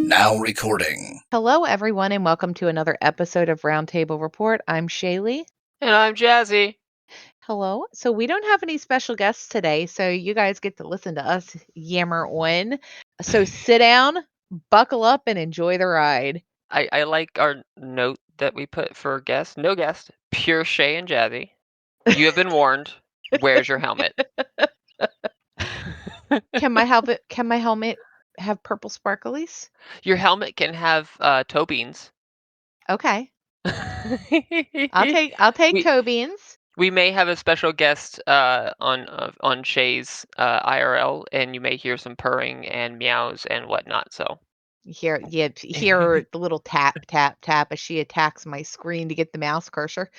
Now recording. Hello, everyone, and welcome to another episode of Roundtable Report. I'm Shayley. And I'm Jazzy. Hello. So, we don't have any special guests today, so you guys get to listen to us yammer on. So, sit down, buckle up, and enjoy the ride. I like our note that we put for guest. No guest. Pure Shay and Jazzy. You have been warned. Where's your helmet? Can my helmet have purple sparklies? Your helmet can have toe beans. Okay. I'll take we toe beans. we may have a special guest on Shay's IRL, and you may hear some purring and meows and whatnot. So Hear the little tap, tap, tap as she attacks my screen to get the mouse cursor.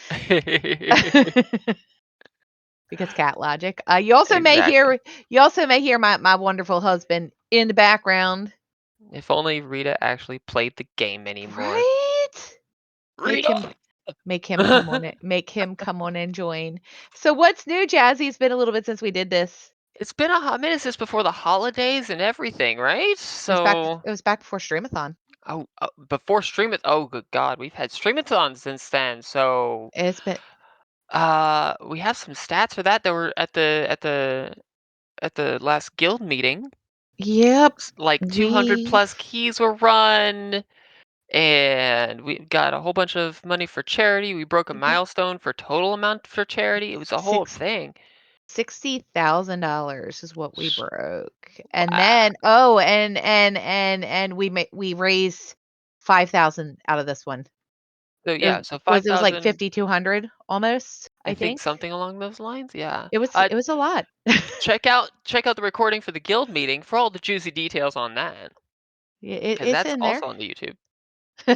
Because cat logic. You also may exactly. hear my wonderful husband in the background. If only Rita actually played the game anymore. Right? Make him Rita. make him come on and join. So what's new, Jazzy? It's been a little bit since we did this. It's been a hot minute since before the holidays and everything, right? So, It was back before Streamathon. before Streamathon, oh, good God, we've had Streamathons since then. So, It's been we have some stats for that were at the last guild meeting. Yep. Like 200 We plus keys were run, and we got a whole bunch of money for charity. We broke a we milestone for total amount for charity. It was a whole six thing. $60,000 is what we S- broke. And ah, then and we raised 5,000 out of this one. So It was yeah, so it was like 5,000. 5,200 almost, I I think think. something along those lines. Yeah. It was a lot. Check out the recording for the guild meeting for all the juicy details on that, Yeah, because it's that's in there. also on the YouTube.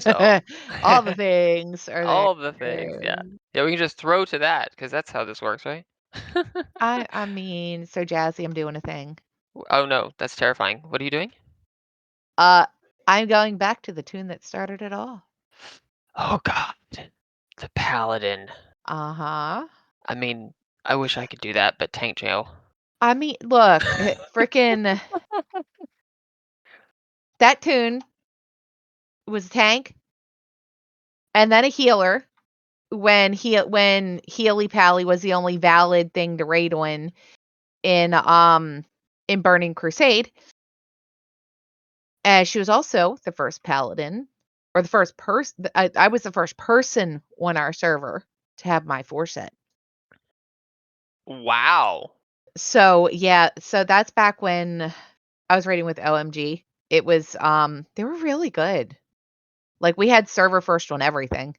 So All the things are there. all the things, yeah. Yeah, we can just throw to that because that's how this works, right? I mean, so Jazzy, I'm doing a thing. Oh no, that's terrifying. What are you doing? Uh, I'm going back to the tune that started it all. Oh God, the paladin. Uh-huh. I mean, I wish I could do that, but tank jail. I mean, look, freaking that tune was a tank and then a healer when Healy Pally was the only valid thing to raid on in in Burning Crusade. She was also the first paladin, or the first person. I was the first person on our server to have my 4 set. Wow. So yeah, so that's back when I was raiding with OMG. It was they were really good. Like we had server first on everything.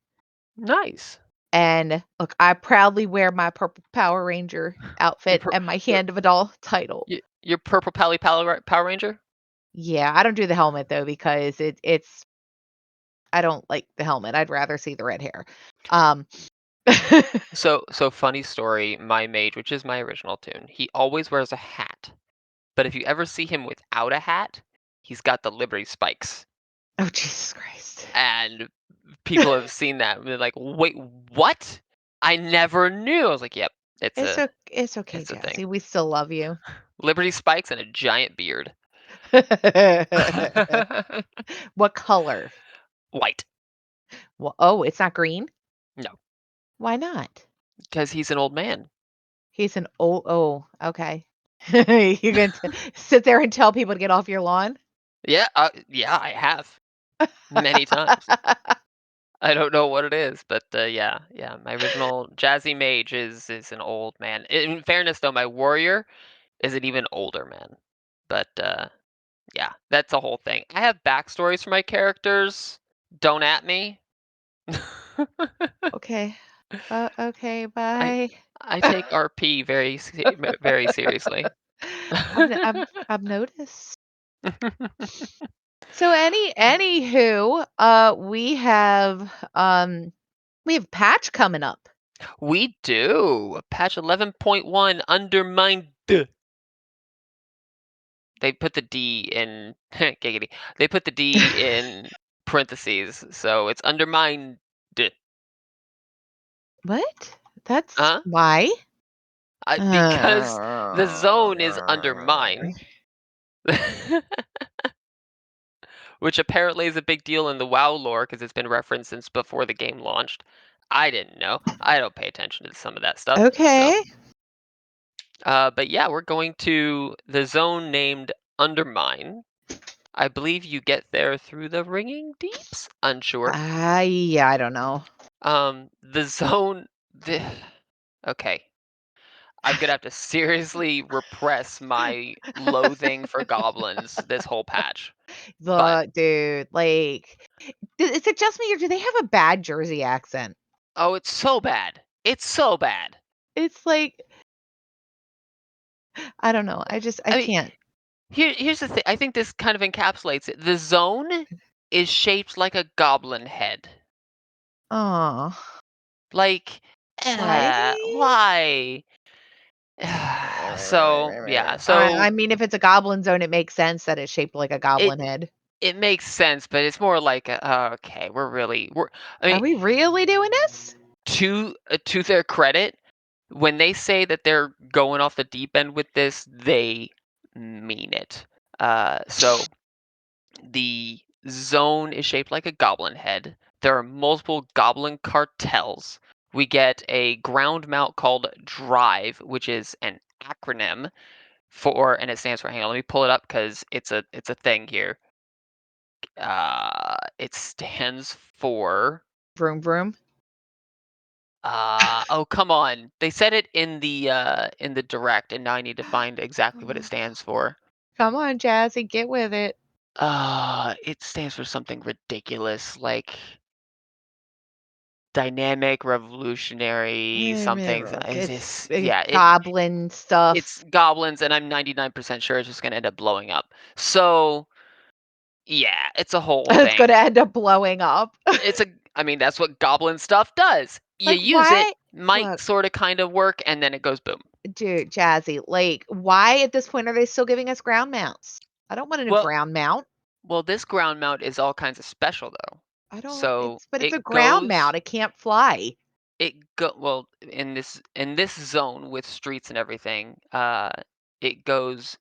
Nice. And look, I proudly wear my purple Power Ranger Your outfit pur- and my your Hand of Adal title. your purple Power Ranger. Yeah, I don't do the helmet though because it's I don't like the helmet. I'd rather see the red hair. Um So funny story. My mage, which is my original tune, he always wears a hat. But if you ever see him without a hat, he's got the Liberty spikes. Oh, Jesus Christ. And people have seen that and they're like, "Wait, what? I never knew." I was like, "Yep, It's okay, it's a thing. Jazzy. We still love you. Liberty spikes and a giant beard." What color? White. Well, oh, it's not green? No, Why not? because he's an old man. He's an old oh, okay. You're going to sit there and tell people to get off your lawn? Yeah, yeah, I have many times. I don't know what it is, but yeah, yeah. My original jazzy mage is an old man. In fairness, though, my warrior is an even older man. But yeah, that's the whole thing. I have backstories for my characters. Don't at me. Okay. Okay, I bye. I take RP very seriously. I've noticed. So anywho, we have patch coming up. We do. Patch 11.1 undermined. They put the D in giggity. They put the D in parentheses, so it's undermined. What? That's Huh? why? Because the zone is undermined. which apparently is a big deal in the WoW lore because it's been referenced since before the game launched. I didn't know. I don't pay attention to some of that stuff. So, Okay. but yeah, we're going to the zone named Undermine. I believe you get there through the Ringing Deeps. Unsure. Yeah, I don't know. The zone. The, okay, I'm gonna have to seriously repress my loathing for goblins this whole patch. But Look, dude, like, is it just me or do they have a bad Jersey accent? oh, it's so bad. It's so bad. It's like, I don't know. I I mean, can't. here's the thing. I think this kind of encapsulates it. The zone is shaped like a goblin head. Oh, Like, why? why? So yeah, I so mean, if it's a goblin zone, it makes sense that it's shaped like a it goblin head. it makes sense, but it's more like, okay, we're. I Are mean, we really doing this? to their credit, when they say that they're going off the deep end with this, they mean it. So the zone is shaped like a goblin head. There are multiple goblin cartels. We get a ground mount called Drive, which is an acronym for, and it stands for. Hang on, let me pull it up because it's a thing here. It stands for. Vroom vroom. Oh, come on. They said it in the direct, and now I need to find exactly what it stands for. Come on, Jazzy, get with it. It stands for something ridiculous, like dynamic, revolutionary, something. Is It's this? Yeah, goblin it's stuff. goblins, and I'm 99% sure it's just gonna end up blowing up. So yeah, it's a whole It's gonna thing. end up blowing up. It's a. I mean, that's what goblin stuff does. You Like, use it, why? might Look, sort of kind of work, and then it goes boom. dude, Jazzy, like, why at this point are they still giving us ground mounts? I don't want a new Well, ground mount. this ground mount is all kinds of special though. I don't So it's but it's a ground mount, it can't fly. well in this zone with streets and everything, it goes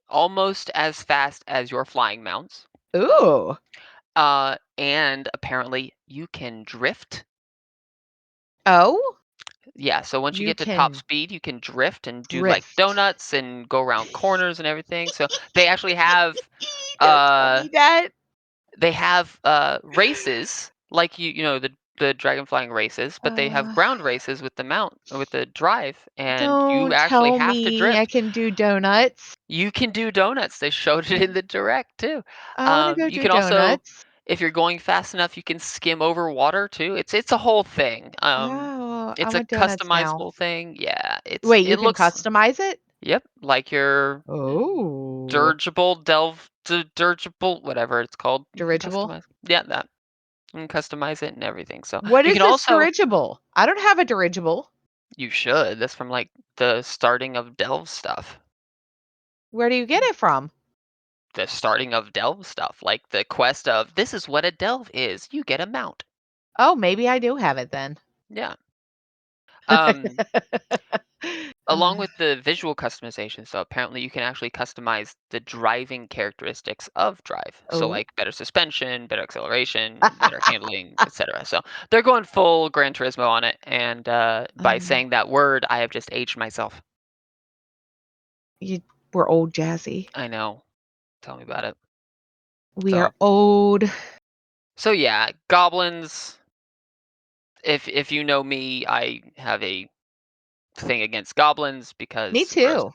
almost as fast as your flying mounts. Ooh. And apparently you can drift. Oh? Yeah, so once you You get to top can speed, you can drift and do like drift. donuts and go around corners and everything. So they actually have Don't tell uh me that. races like the dragon flying races, but they have Uh, ground races with the mount with the drive, and you don't actually tell have to me I drift. can do donuts. You can do donuts. They showed it in the direct too. I wanna go You do can also, donuts. if you're going fast enough, you can skim over water too. It's a whole thing. Oh, I It's a want donuts now. customizable thing. Yeah, Wait, you it can looks. customize it? Yep, like your Oh. dirigible, whatever it's called. You can Dirigible? customize. Yeah, that. You can customize it and everything. So What you is can this also. dirigible? I don't have a dirigible. You should. That's from like the starting of Delve stuff. Where do you get it from? The starting of Delve stuff, like the quest of this is what a Delve is. You get a mount. Oh, maybe I do have it then. Yeah. Um, Uh, Along with the visual customization, so apparently you can actually customize the driving characteristics of Drive. So oh. like better suspension, better acceleration, better handling, etc. So they're going full Gran Turismo on it, and by Um, saying that word, I have just aged myself. you we're old, Jazzy. I know. Tell me about it. We are So old. so yeah, goblins. If you know me, I have a thing against goblins Me because gross, too.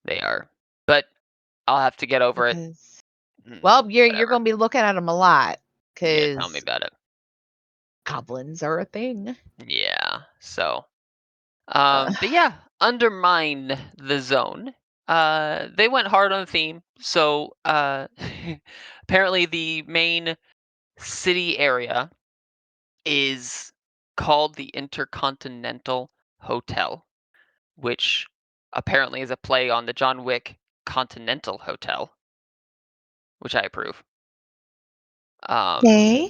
they are. But I'll have to get over it. Because Mm, well, you're whatever. gonna be looking at them a lot. Yeah, tell me Because about it. goblins are a thing. Yeah. So, Uh, but yeah, undermine the zone. They went hard on the theme. So, apparently the main city area is called the Intercontinental Hotel, which apparently is a play on the John Wick Continental Hotel, which I approve. Um, okay.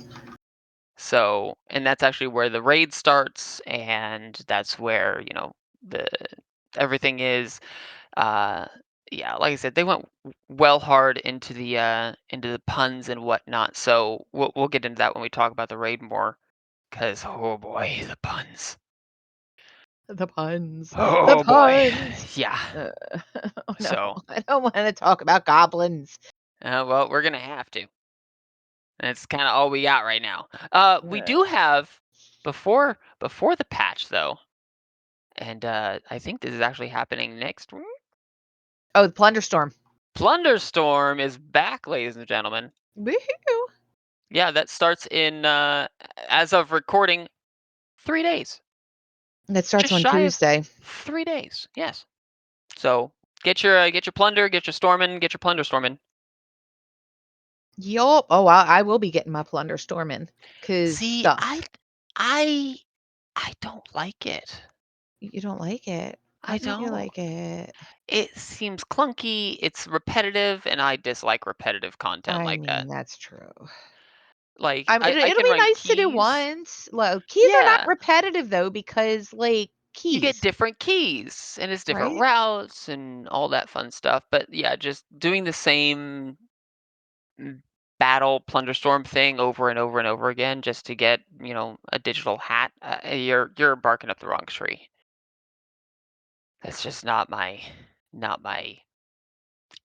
so, and that's actually where the raid starts, and that's where the everything is. Uh, yeah, like I said, they went well hard into the puns and whatnot. So we'll get into that when we talk about the raid more. Cause oh boy, the puns. The puns. The Oh boy, puns. yeah. Uh, oh no, So I don't wanna talk about goblins. well, we're gonna have to. That's kind of all we got right now. We Uh, do have before the patch though, and I think this is actually happening next week. oh, the Plunderstorm. Plunderstorm is back, ladies and gentlemen. Woohoo! Yeah, that starts in as of recording 3 days, That starts just on shy of Tuesday. 3 days. Yes. So get your plunder, get your storming, get your plunder storming. Yup. Oh, I will be getting my Plunderstorm in, 'cause See, stuff. I I don't like it. You don't like it? I Why don't you don't. like it? It seems clunky, it's repetitive, and I dislike repetitive content I like mean, that. that's true. Like, I It'll can be run nice to do keys. once. Well, keys are not Yeah, repetitive though because, like, you get keys, different keys, and it's different right? routes and all that fun stuff, but yeah, just doing the same mm, battle plunderstorm thing over and over and over again just to get, a digital hat, you're barking up the wrong tree. That's just not my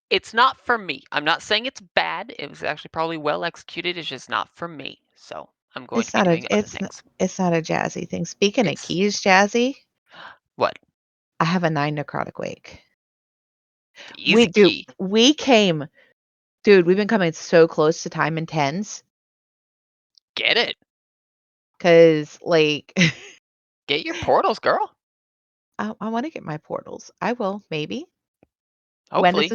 it's not for me. I'm not saying it's bad. It was actually probably well executed. It's just not for me. So I'm going to be doing other things. It's not a jazzy thing. Speaking of It's keys, jazzy, what? I have a 9 necrotic wake. Easy key. We came dude, we've been coming so close to time and tens Get it. because like Get your portals, girl. I wanna get my portals. I will, maybe. Hopefully.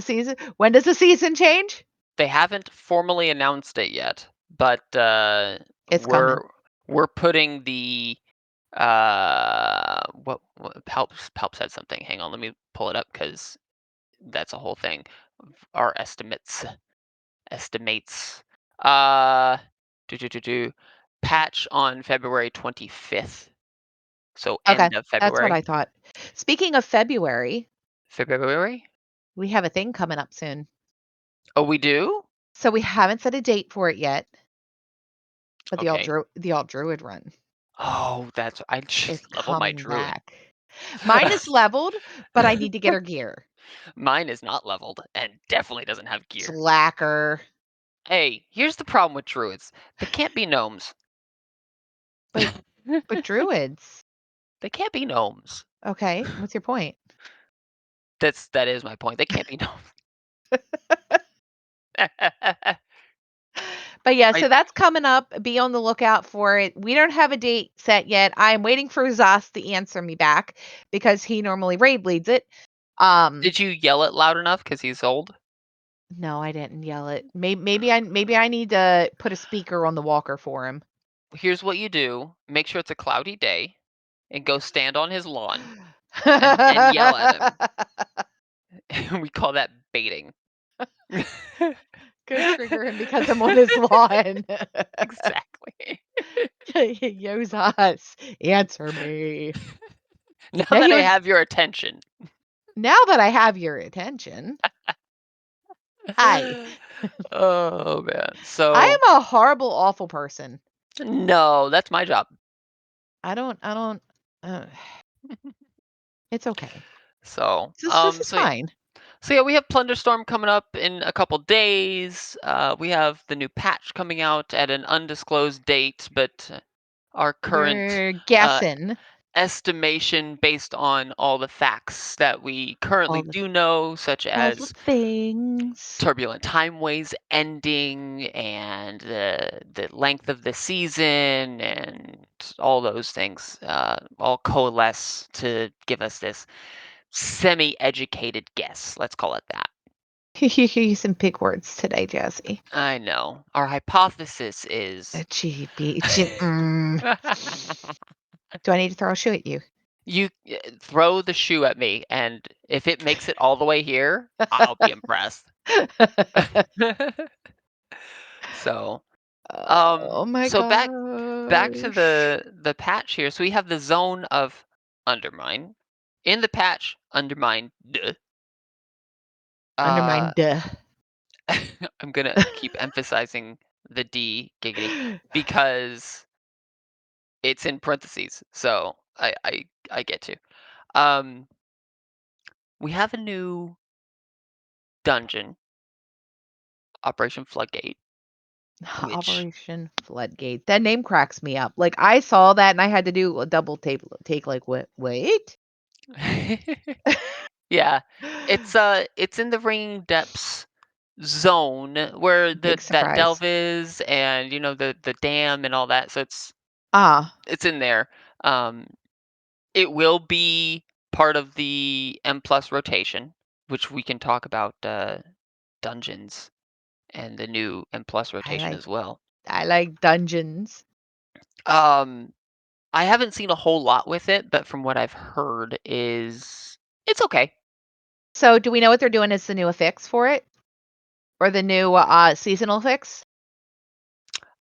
When does the season change? They haven't formally announced it yet, but It's coming. we're putting the what Palp said something. Hang on, let me pull it up because that's a whole thing. Our estimates. Uh, do patch on February 25th. So Okay, end of that's what I February. thought. Speaking of February, February? we have a thing coming up soon. Oh, we do? So we haven't set a date for it yet, but Okay. The Alt Druid run Oh, I is should level my coming druid. back. Mine is leveled, but I need to get her gear. Mine is not leveled and definitely doesn't have gear. Slacker. Hey, here's the problem with druids. They can't be gnomes. But druids. They can't be gnomes. Okay, what's your point? That is my point. They can't be gnomes. But yeah, I so that's coming up. Be on the lookout for it. We don't have a date set yet. I am waiting for Zos to answer me back because he normally raid leads it. Um, Did you yell it loud enough because he's old? no, I didn't yell it. Maybe I need to put a speaker on the walker for him. Here's what you do. Make sure it's a cloudy day and go stand on his lawn and yell at him. We call that baiting. Go trigger him because I'm on his lawn. Exactly. Yo, Zos, answer me. Now Now that he I was have your attention. now that I have your attention. Hi. Oh man. I So am a horrible, awful person. no, that's my job. I don't uh, it's okay. So This is fine. so yeah, we have Plunderstorm coming up in a couple days. We have the new patch coming out at an undisclosed date, but our current We're uh, guessing estimation based on all the facts that we currently all the do know, such all the as things. turbulent timeways ending and the length of the season and all those things all coalesce to give us this semi-educated guess. Let's call it that. You use some big words today, Jesse. I know. Our hypothesis is Do I need to throw a shoe at you? you throw the shoe at me, and if it makes it all the way here, I'll be impressed. So, Oh my so back to gosh. the patch here. So we have the zone of undermine. In the patch, undermine Uh, Undermine duh. I'm gonna keep emphasizing the D, giggity, because it's in parentheses, so I get to. Um, we have a new dungeon, Operation Floodgate, which Operation Floodgate. That name cracks me up. Like, I saw that and I had to do a double take, like, "What wait?" yeah, it's in the Ringing Depths zone where Big that surprise. delve is, and, the dam and all that, so Ah, it's in there. Um, it will be part of the M+ plus rotation, which we can talk about, dungeons and the new M+ plus I rotation like as well. I like dungeons. Um, I haven't seen a whole lot with it, but from what I've heard is it's okay. So, do we know what they're doing as the new affix for it? Or the new, seasonal fix?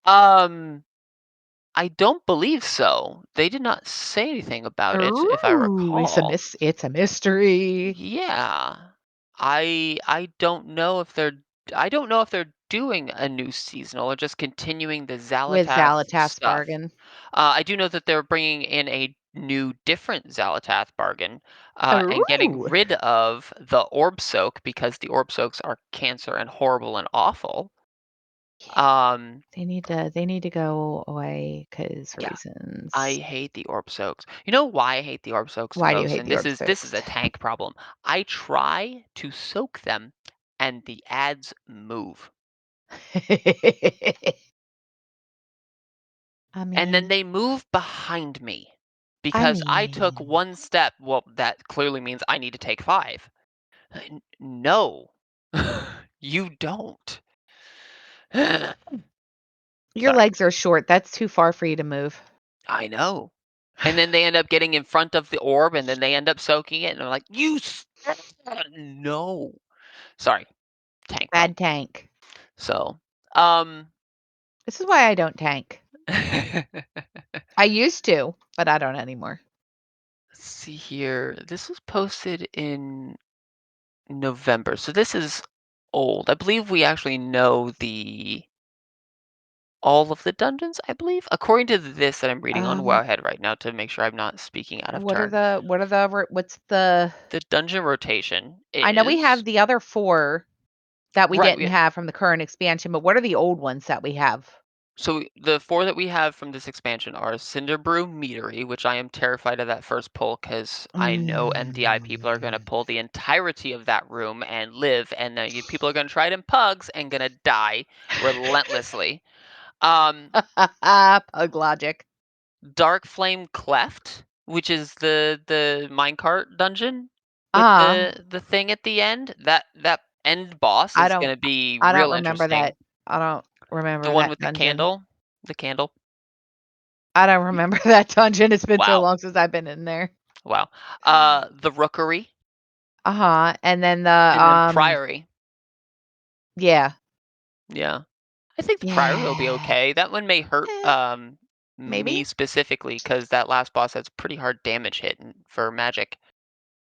Um, I don't believe so. They did not say anything about it, if I Ooh, recall. it's a mystery Yeah. I don't know if they're doing a new seasonal or just continuing the with Xalatath Xalatath's stuff. bargain. I do know that they're bringing in a new, different Xalatath bargain, and getting Ooh. rid of the Orb Soak because the Orb Soaks are cancer and horrible and awful. Yeah, Um, they need to go away because yeah, I reasons. hate the Orb Soaks. You know why I hate the Orb Soaks the Why do you most? hate And the this is Orbsocks? a tank problem. I try to soak them, and the ads move. I And then mean they move behind me I because I took mean, one step. Well, that clearly means I need to take five. No, you don't. your Sorry, legs are short, that's too far for you to move. I know. And then they end up getting in front of the orb, and then they end up soaking it, and I'm like, no. Sorry, tank problem. Bad tank. So, um, This is why I don't tank. let's I used to, but I don't anymore. see here. This was posted in November, so this is old. I believe we actually know the all of the dungeons, I believe, according to this that I'm reading on Um, Wowhead right now to make sure I'm not speaking out of turn. what's the The dungeon rotation I know we have is the other 4 that we right. didn't have from the current expansion, but what are the old ones that we have? So the four that we have from this expansion are Cinderbrew Meadery, which I am terrified of that first pull because I know MDI people are going to Mm. pull the entirety of that room and live, and people are going to try it in pugs and going to die relentlessly. Um, Pug logic. Dark Flame Cleft, which is the minecart dungeon with Ah, the thing at the end. That end boss I is don't going to be I don't real remember interesting. that. I don't The remember one that with the dungeon. candle, the candle. I don't remember that dungeon. It's been so Wow. long since I've been in there. Wow. The Rookery, Uh-huh, and then the, and then Priory. yeah. Yeah. I think the Priory will be Yeah. okay. That one may hurt, Eh, me maybe? specifically because that last boss has pretty hard damage hit for magic.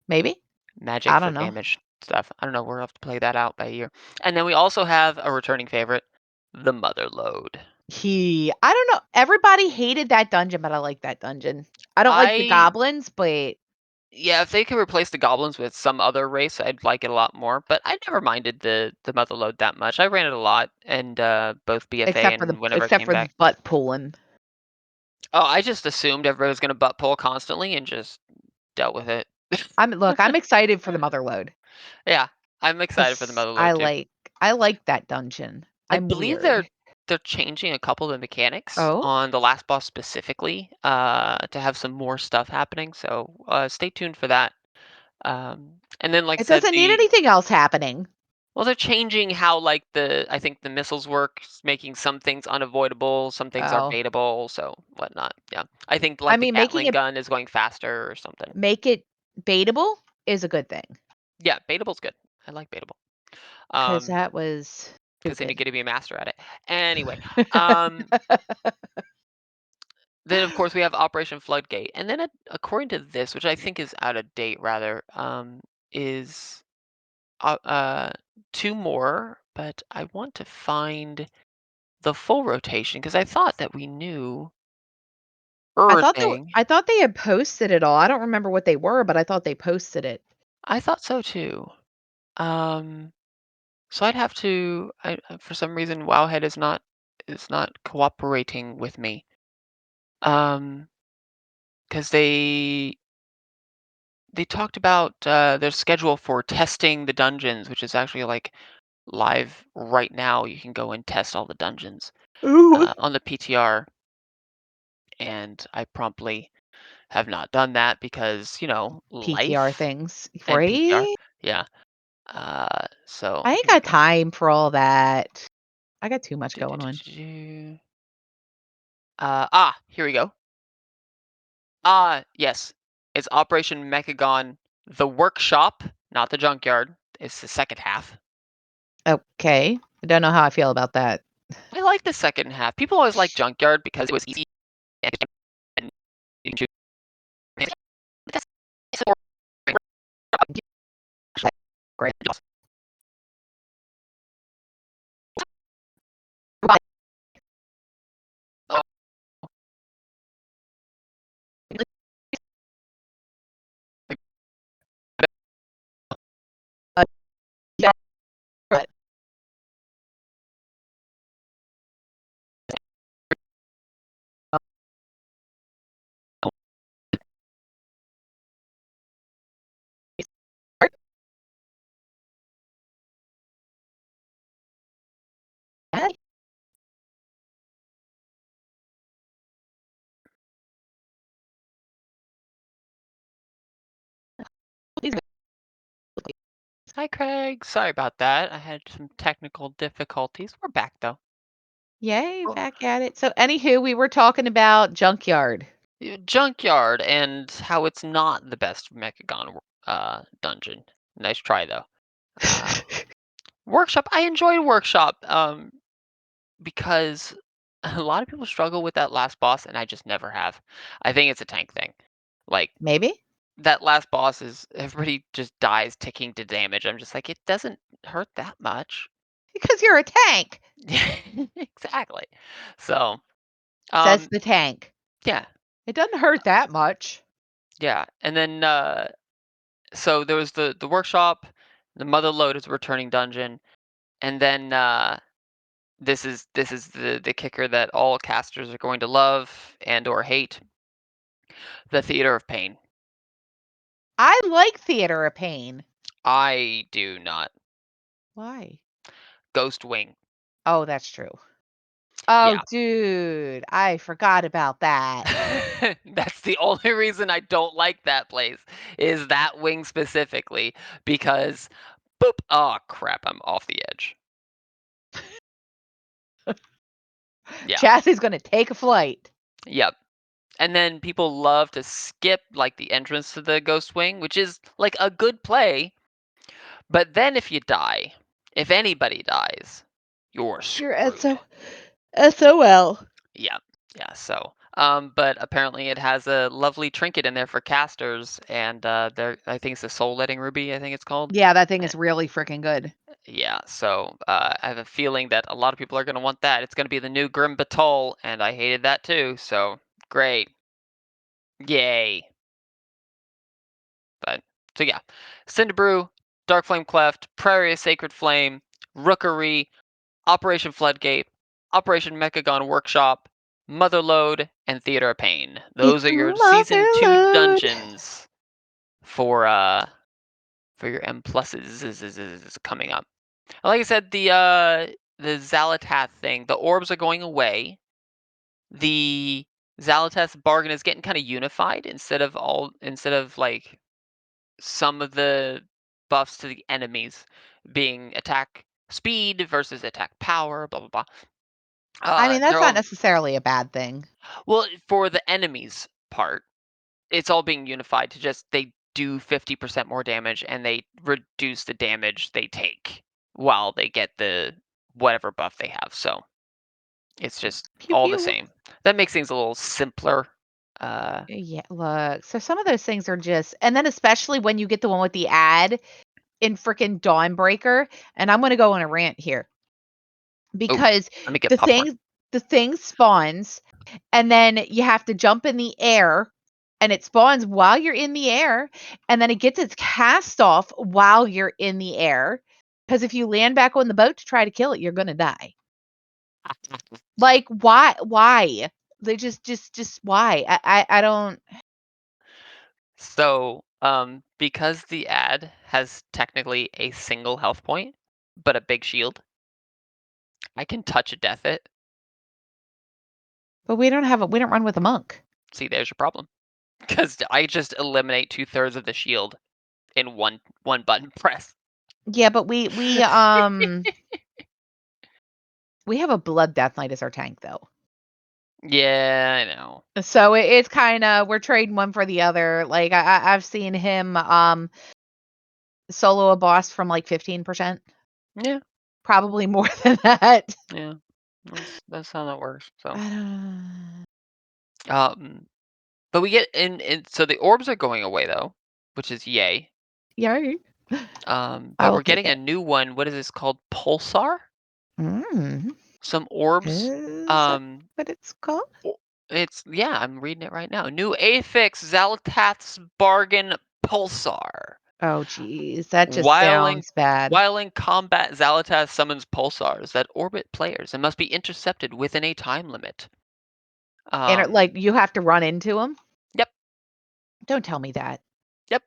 Maybe? Magic I for don't know. damage stuff. I don't know, we'll have to play that out by ear. And then we also have a returning favorite, the Mother Load. I don't know. Everybody hated that dungeon, but I like that dungeon. I don't like the I goblins, but Yeah, if they could replace the goblins with some other race, I'd like it a lot more. But I never minded the Mother Load that much. I ran it a lot, and both BFA and whenever it except came for the back. butt pulling. Oh, I just assumed everybody was gonna butt pull constantly and just dealt with it. I'm excited for the mother load Yeah, I'm excited for the because Mother Load too. I like that dungeon. I I'm believe weird. they're changing a couple of the mechanics Oh? on the last boss specifically, to have some more stuff happening. So stay tuned for that. And then, like I It said, doesn't need anything else happening. they're changing how like I think the missiles work, making some things unavoidable, some things are Oh. baitable, so whatnot. Yeah, I think I like the mean, Gatling gun is going faster or something. make it baitable is a good thing Yeah, baitable's good. I like baitable. because Um, that was because then you stupid. get to be a master at it. Anyway, um, then of course we have Operation Floodgate, and then according to this, which I think is out of date rather, is uh, uh, 2 more, but I want to find the full rotation because I thought that we knew everything. I thought they had posted it all. I don't remember what they were, but I thought they posted it. I thought so too. Um, so I'd have to. For some reason, Wowhead is not cooperating with me. Because they talked about their schedule for testing the dungeons, which is actually like live right now. You can go and test all the dungeons Ooh. on the PTR, and I promptly have not done that because PTR life things, and PTR. right? Yeah. So I ain't here we got go. time for all that. I got too much going on. Do-do-do-do-do. Here we go. Yes. It's Operation Mechagon, the workshop, not the junkyard. It's the second half. Okay. I don't know how I feel about that. I like the second half. People always like junkyard because it was easy and you can choose. But that's more Great. oh, Uh, yeah, but, uh, Hi, Craig. Sorry about that. I had some technical difficulties. We're back though. Yay, Oh. back at it. So, anywho, we were talking about junkyard. Junkyard and how it's not the best Mechagon dungeon. Nice try though. Uh, Workshop. I enjoyed Workshop. Because a lot of people struggle with that last boss, and I just never have. I think it's a tank thing. Like Maybe that last boss is everybody just dies ticking to damage. I'm just like, it doesn't hurt that much. because you're a tank, Exactly. So, says um, the tank. yeah, It doesn't hurt that much. yeah. And then so there was the workshop, the mother lode is a returning dungeon, and then this is the kicker that all casters are going to love and or hate, the theater of pain. I like Theater of Pain. I do not. Why? Ghost Wing. Oh, that's true. Oh, Yeah. dude, I forgot about that. That's the only reason I don't like that place is that wing specifically because boop. Oh crap, I'm off the edge. Yeah. Chassie's gonna take a flight. Yep. And then people love to skip like the entrance to the Ghost Wing, which is like a good play, but then if you die, if anybody dies, you're You're screwed. SOL. Yeah, yeah. So, but apparently it has a lovely trinket in there for casters, and there I think it's a soul letting ruby. I think it's called. Yeah, that thing Uh, is really freaking good. yeah. So I have a feeling that a lot of people are going to want that. It's going to be the new Grim Batol, and I hated that too. So great, yay! But so yeah, Cinderbrew, Dark Flame Cleft, Prairie of Sacred Flame, Rookery, Operation Floodgate, Operation Mechagon Workshop, Motherlode, and Theater of Pain. Those It's are your season 2 motherload. dungeons for your M pluses is coming up. Like I said, the Xalatath thing, the orbs are going away. The Xalatath bargain is getting kind of unified instead of like some of the buffs to the enemies being attack speed versus attack power, blah blah blah. I mean, They're that's not all necessarily a bad thing. well for the enemies part. It's all being unified to just they do 50% more damage and they reduce the damage they take while they get the whatever buff they have. So it's just Pew all the pew. same. That makes things a little simpler. Yeah, look, so some of those things are just and then especially when you get the one with the ad, in frickin' Dawnbreaker, and I'm gonna go on a rant here Oh, because let me get the popcorn. thing the thing spawns, and then you have to jump in the air, and it spawns while you're in the air, and then it gets its cast off while you're in the air. Because if you land back on the boat to try to kill it, you're gonna die. Like, why? They just why? I don't. So, because the ad has technically a single health point, but a big shield, I can touch a death it. But we don't run with a monk. See, there's your problem. Because I just eliminate 2/3 of the shield in one button press. Yeah, but we have a blood death knight as our tank though. Yeah, I know. So it's kind of we're trading one for the other. Like I've seen him solo a boss from like 15%, Yeah, probably more than that. yeah. That's how that works. So, I don't. um, but we get in. So the orbs are going away though, which is yay. Yay. I But will we're take getting a it. new one. What is this called? Pulsar? Mm, Some orbs. is that Um, what it's called? o- it's yeah. I'm reading it right now. New Affix Zalatath's Bargain Pulsar. Oh, geez, that just While in sounds bad. while in combat, Xalatath summons pulsars that orbit players and must be intercepted within a time limit. And Um, like you have to run into him. yep, Don't tell me that. yep.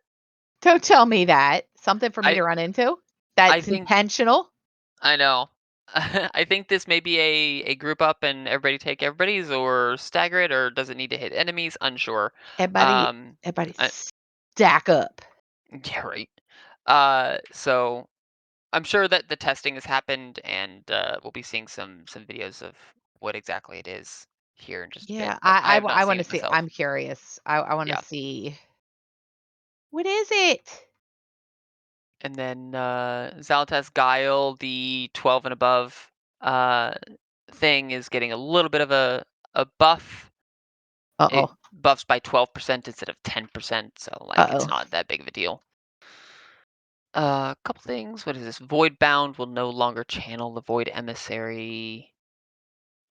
Don't tell me that. Something for me I to run into. I That's think intentional. I know. I think this may be a group up and everybody take everybody's, or stagger it, or does it need to hit enemies? Unsure. Everybody, Um, everybody, I, stack up. yeah, right. So I'm sure that the testing has happened, and we'll be seeing some videos of what exactly it is here in just a bit. Yeah, But I have not I seen want to it see. myself. I'm curious. I want to Yeah. see. What is it? And then Zaltas Guile, the 12 and above uh, thing, is getting a little bit of a buff. Uh It oh. buffs by 12% instead of 10%, so like Uh it's oh. not that big of a deal. A couple things. What is this? Void Bound will no longer channel the Void Emissary.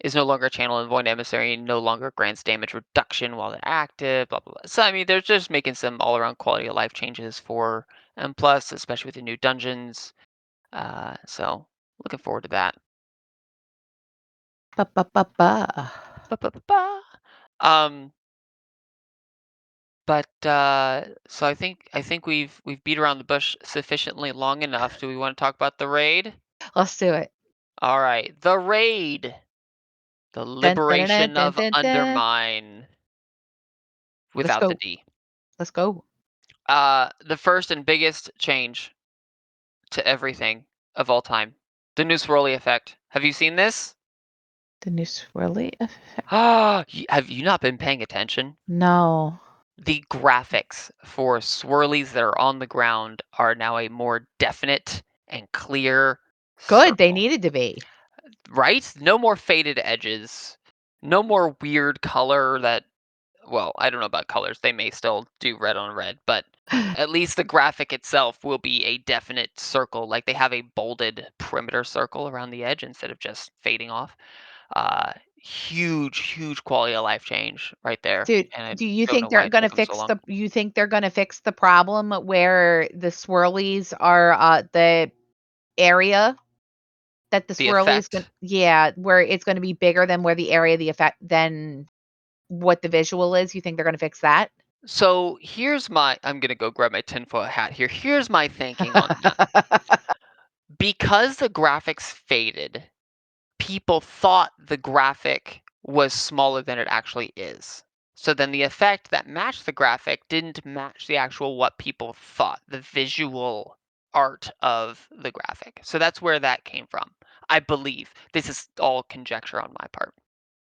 Is no longer a channel and Void Emissary no longer grants damage reduction while they're active, blah, blah, blah. So, I mean, they're just making some all around quality of life changes for M, plus, especially with the new dungeons. So, looking forward to that. Ba ba ba ba. Ba, ba, ba, ba. Um, but so I think we've beat around the bush sufficiently long enough. Do we want to talk about the raid? Let's do it. All right, the raid, the Dun, dun, dun, dun, liberation dun, of dun, dun. Undermine Let's without the go. D. Let's go. The first and biggest change to everything of all time, the new swirly effect. Have you seen this? The new swirly effect. Have you not been paying attention? No. The graphics for swirlies that are on the ground are now a more definite and clear Good. They circle, needed to be. right? No more faded edges, no more weird color that, well, I don't know about colors. They may still do red on red, but at least the graphic itself will be a definite circle. Like they have a bolded perimeter circle around the edge instead of just fading off. Huge, huge quality of life change right there. Dude, And I do you don't think know why they're it gonna took them so fix long. the you think they're gonna fix the problem where the swirlies are, the area that the The swirlies gon effect. yeah, where it's gonna be bigger than where the area of the effect than what the visual is? You think they're gonna fix that? So here's my, I'm going to go grab my tinfoil hat here. Here's my thinking on that. Because the graphics faded, people thought the graphic was smaller than it actually is. So then the effect that matched the graphic didn't match the actual what people thought, the visual art of the graphic. So that's where that came from. I believe. This is all conjecture on my part.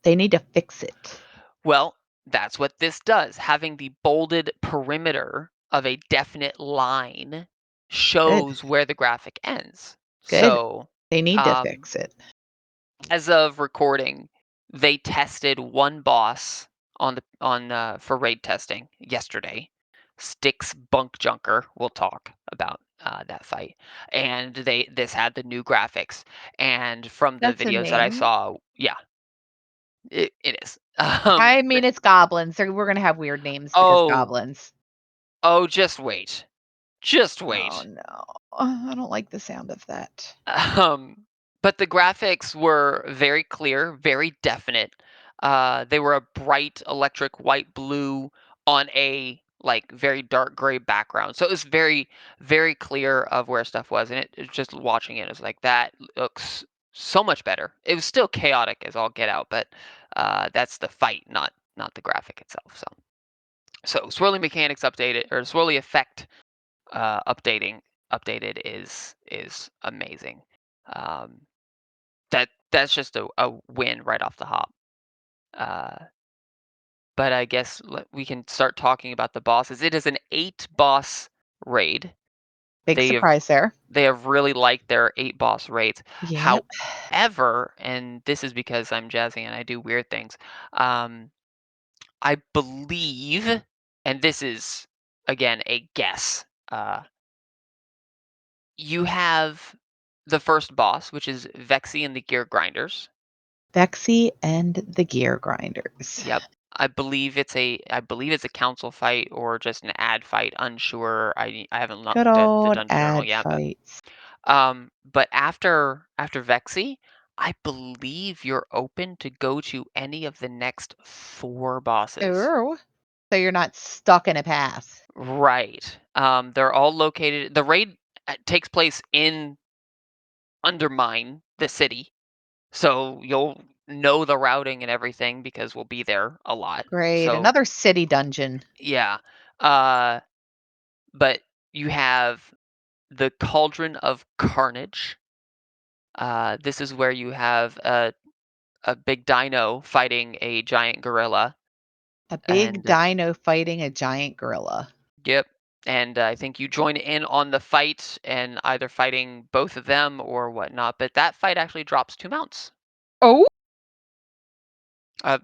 They need to fix it. Well, that's what this does. Having the bolded perimeter of a definite line Good, shows where the graphic ends. good. So, They need to um, fix it. as of recording, they tested one boss on for raid testing yesterday. Styx Bunk Junker. We'll talk about that fight, and this had the new graphics, and from the That's a videos that I name. saw, yeah, it is. I mean, it's goblins, we're gonna have weird names because Oh, goblins. oh, just wait, just Oh, wait. no. I don't like the sound of that. Um, but the graphics were very clear, very definite. They were a bright electric white blue on a like very dark gray background. So it was very, very clear of where stuff was. And just watching it is like that looks so much better. It was still chaotic as all get out, but that's the fight, not the graphic itself. So swirly mechanics updated or swirly effect updated is amazing. Um, that's just a win right off the hop. Uh, but I guess we can start talking about the bosses. It is an 8 boss raid. Big They have surprise there. they have really liked their 8 boss raids. Yep. However, and this is because I'm jazzy and I do weird things. Um, I believe, and this is again a guess. You have the first boss, which is Vexy and the Gear Grinders. Bexy and the Gear Grinders. Yep. I believe it's a council fight or just an ad fight, unsure. I haven't Good looked at the old dungeon journal ad yet, but fights. after Vexy, I believe you're open to go to any of the next 4 bosses. Ooh. So you're not stuck in a path. Right. They're all located the raid takes place in Undermine, the city. So you'll know the routing and everything because we'll be there a lot. Great. So Another city dungeon. yeah. Uh, but you have the Cauldron of Carnage. This is where you have a big dino fighting a giant gorilla. A big And dino fighting a giant gorilla. yep. And I think you join in on the fight and either fighting both of them or whatnot. But that fight actually drops 2 mounts. Oh, Uh,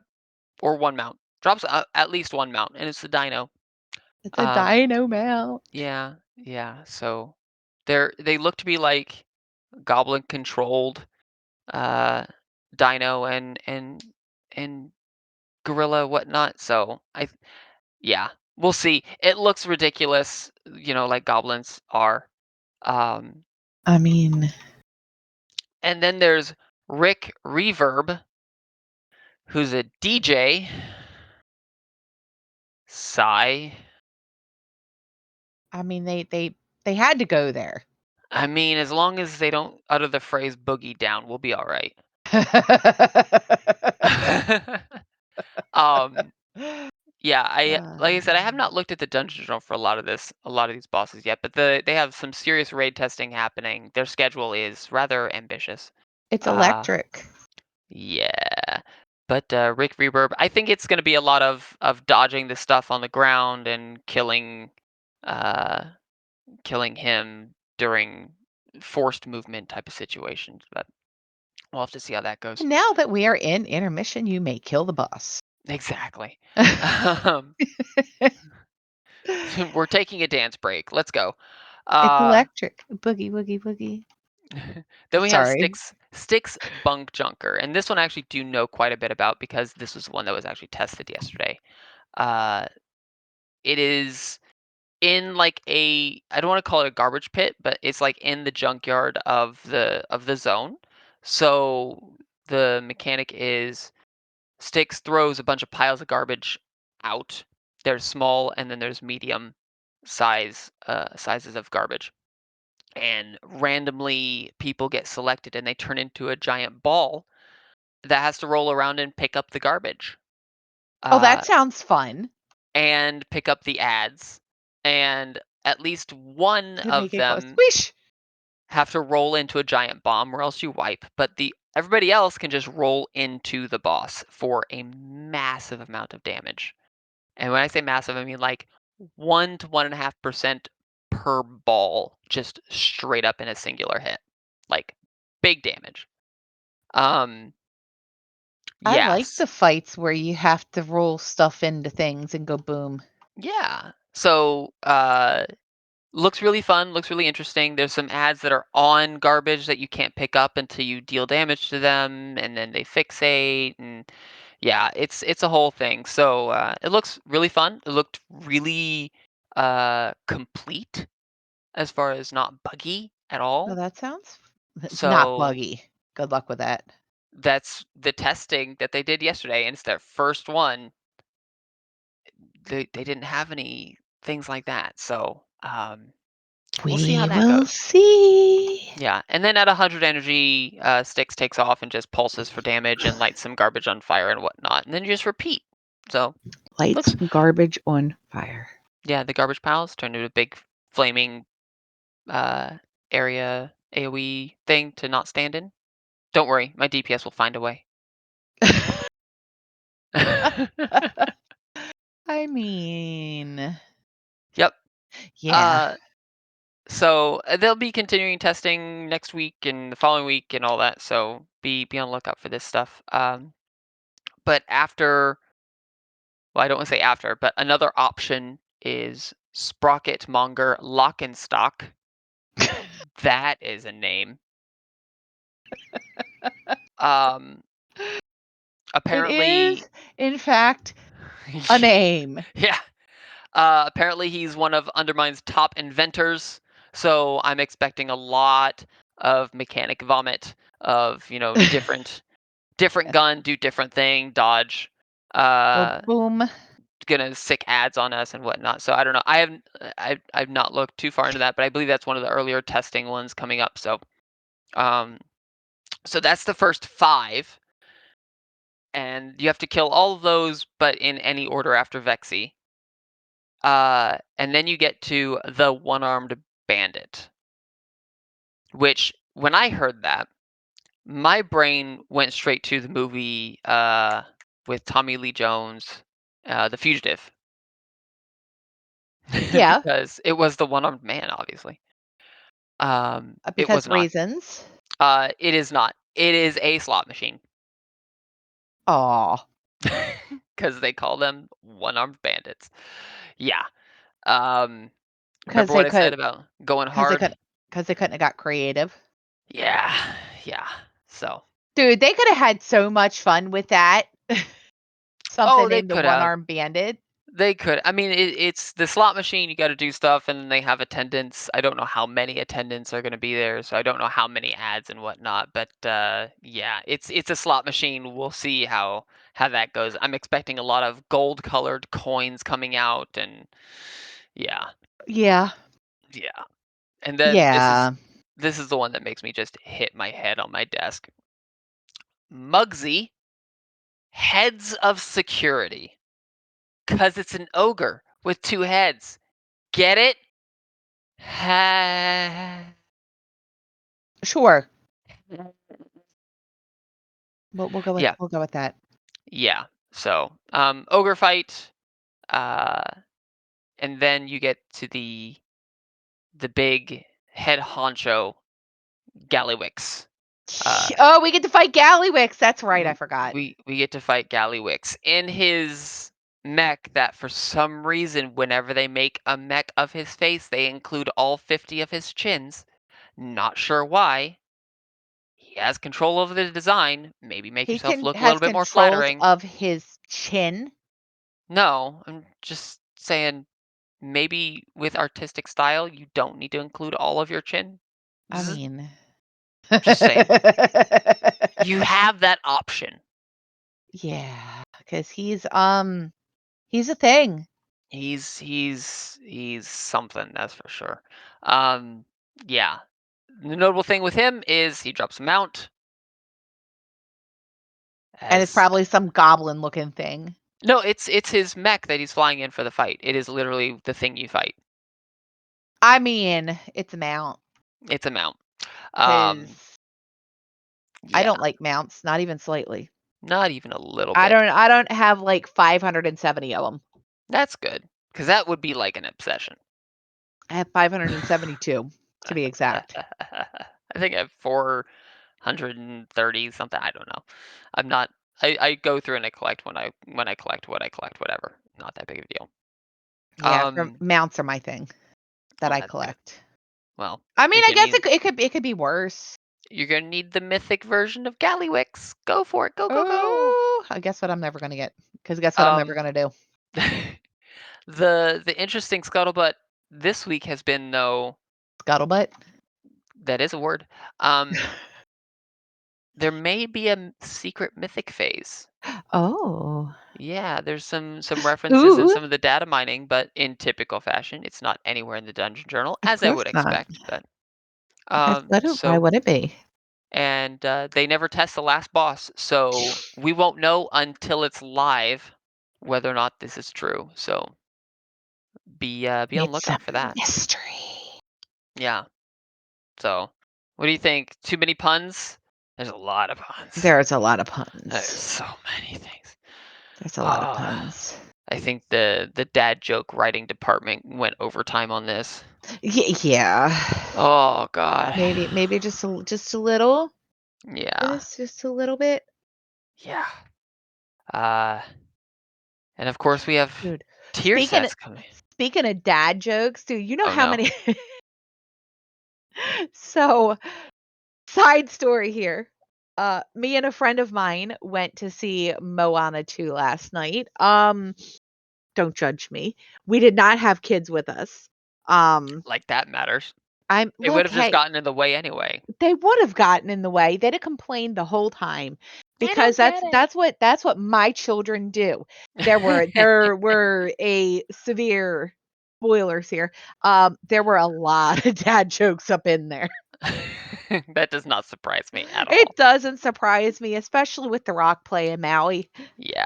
or 1 mount. Drops at least 1 mount, and it's the dino. it's a Um, dino mount. Yeah, yeah. So they look to be like goblin controlled uh dino and gorilla whatnot. So yeah, we'll see. It looks ridiculous, like goblins are. Um I mean, and then there's Rick Reverb, who's a DJ. Sigh. I mean they had to go there. I mean, as long as they don't utter the phrase boogie down, we'll be all right. um Yeah, I like I said, I have not looked at the dungeon journal for a lot of these bosses yet, but they have some serious raid testing happening. Their schedule is rather ambitious. It's Uh, electric. yeah. But Rick Reverb, I think it's going to be a lot of dodging the stuff on the ground and uh killing him during forced movement type of situations. But we'll have to see how that goes. And now that we are in intermission, you may kill the boss. Exactly. Um, we're taking a dance break. Let's go. It's Uh, electric. Boogie, woogie, boogie. Then we have Sorry. Styx Bunk Junker, and this one I actually do know quite a bit about because this was one that was actually tested yesterday. Uh, it is in like I don't want to call it a garbage pit, but it's like in the junkyard of the zone. So the mechanic is Styx throws a bunch of piles of garbage out. There's small and then there's medium sizes of garbage, and randomly people get selected and they turn into a giant ball that has to roll around and pick up the garbage, Oh, uh, that sounds fun. and pick up the ads, and at least one To of make it go them squish. have to roll into a giant bomb or else you wipe, but the everybody else can just roll into the boss for a massive amount of damage. And when I say massive, I mean like 1 to 1.5% per ball, just straight up in a singular hit. Like big damage. Um, I like yes. the fights where you have to roll stuff into things and go boom. Yeah. So Looks really fun, looks really interesting. There's some ads that are on garbage that you can't pick up until you deal damage to them, and then they fixate, and yeah, it's a whole thing. So, it looks really fun. It looked really, complete as far as not buggy at Oh, all. that sounds not So, buggy. Good luck with that. that's the testing that they did yesterday, and it's their first one. They didn't have any things like that, so, we'll see how We that will goes. see. Yeah, and then at 100 energy, Styx takes off and just pulses for damage and lights some garbage on fire and whatnot, and then you just repeat. So, Light looks some garbage on fire. yeah, the garbage piles turn into a big flaming, uh, area AoE thing to not stand in. Don't worry, my DPS will find a way. I mean, Yep. yeah. Uh, so, they'll be continuing testing next week and the following week and all that, so be on the lookout for this stuff. But after Well, I don't wanna say after, but another option is Sprocket Monger Lock and Stock. That is a name. Um, It apparently is, in fact, a name. yeah, apparently he's one of Undermine's top inventors, so I'm expecting a lot of mechanic vomit of, different gun, do different thing, dodge. Boom, Uh boom. gonna sick ads on us and whatnot. So I don't know. I've not looked too far into that, but I believe that's one of the earlier testing ones coming up. Um so that's the first 5, and you have to kill all of those, but in any order after Vexy. And then you get to the one-armed bandit, which when I heard that, my brain went straight to the movie with Tommy Lee Jones, The Fugitive, Yeah, because it was the one-armed man, obviously. It was because not. reasons. It is not. It is a slot machine Aw, because they call them one-armed bandits. Yeah. Um, because remember they what I said could, about going because they hard? could, because they couldn't have got creative. Yeah. Yeah. So. Dude, they could have had so much fun with that. Oh, Something they named the could have. one-armed bandit. They could. I mean, it's the slot machine. You got to do stuff, and then they have attendants. I don't know how many attendants are going to be there, so I don't know how many ads and whatnot. But yeah, it's a slot machine. We'll see how that goes. I'm expecting a lot of gold-colored coins coming out, and yeah, Yeah, yeah. And then yeah. this is the one that makes me just hit my head on my desk. Muggsy, heads of security, cause it's an ogre with 2 heads. Get it? Ha Sure. We'll go with Yeah, that. yeah. So, ogre fight, uh, and then you get to the big head honcho Gallywix. Uh, Oh, we get to fight Gallywix. That's right, I w forgot. we get to fight Gallywix in his mech that for some reason, whenever they make a mech of his face, they include all 50 of his chins. Not sure why. He has control over the design. Maybe make He yourself can look a has little bit more controls flattering. of his chin. No, I'm just saying maybe with artistic style, you don't need to include all of your chin. I Zzz, mean, just saying. You have that option. yeah, because he's a thing, He's something, that's for sure. Um, yeah. The notable thing with him is he drops a mount and it's as probably some goblin-looking thing. no, it's his mech that he's flying in for the fight. It is literally the thing you fight. I mean, it's a mount It's a mount. Um, because I yeah, don't like mounts, not even slightly. not even a little I bit. don't have, like, 570 of them. That's good, because that would be like an obsession. I have 572 to be exact. I think I have 430 something. I don't know. I'm not. I go through and I collect when I collect what I collect. Whatever. Not that big of a deal. Yeah, for Um. mounts are my thing. that Oh, I that's good. collect. Well, I mean, you're I gonna guess need it could be worse. you're gonna need the mythic version of Gallywix. Go for it. Go, go, go. Oh, I guess what I'm never gonna get. Because guess what I'm never Um, gonna do? the interesting scuttlebutt this week has been though Scuttlebutt. that is a word. Um, there may be a secret mythic phase. Oh. Yeah, there's some references in Ooh, some of the data mining, but in typical fashion, it's not anywhere in the dungeon journal, of as I course would not. expect. But That's what why so would it be? and they never test the last boss, so we won't know until it's live whether or not this is true. So be on It's a lookout for that. mystery. Yeah. So what do you think? Too many puns? There's a lot of puns. There's a lot of There's puns. so many things. There's a lot of Oh, puns. I think the dad joke writing department went overtime on this. Yeah. Oh god. Maybe just a little. Yeah. Just a little bit. Yeah. Uh, and of course we have Dude, tier speaking of sets coming. speaking of dad jokes, dude, you know Oh how no. many so, side story here. Me and a friend of mine went to see Moana 2 last night. Don't judge me. We did not have kids with us. Um, Like that matters. I'm It would look, have just hey, gotten in the way anyway. they would have gotten in the way. They'd have complained the whole time I because don't get that's what my children do. There were a severe spoilers here. There were a lot of dad jokes up in there. it. That does not surprise me at all. It doesn't surprise me, especially with the rock play in Maui. Yeah.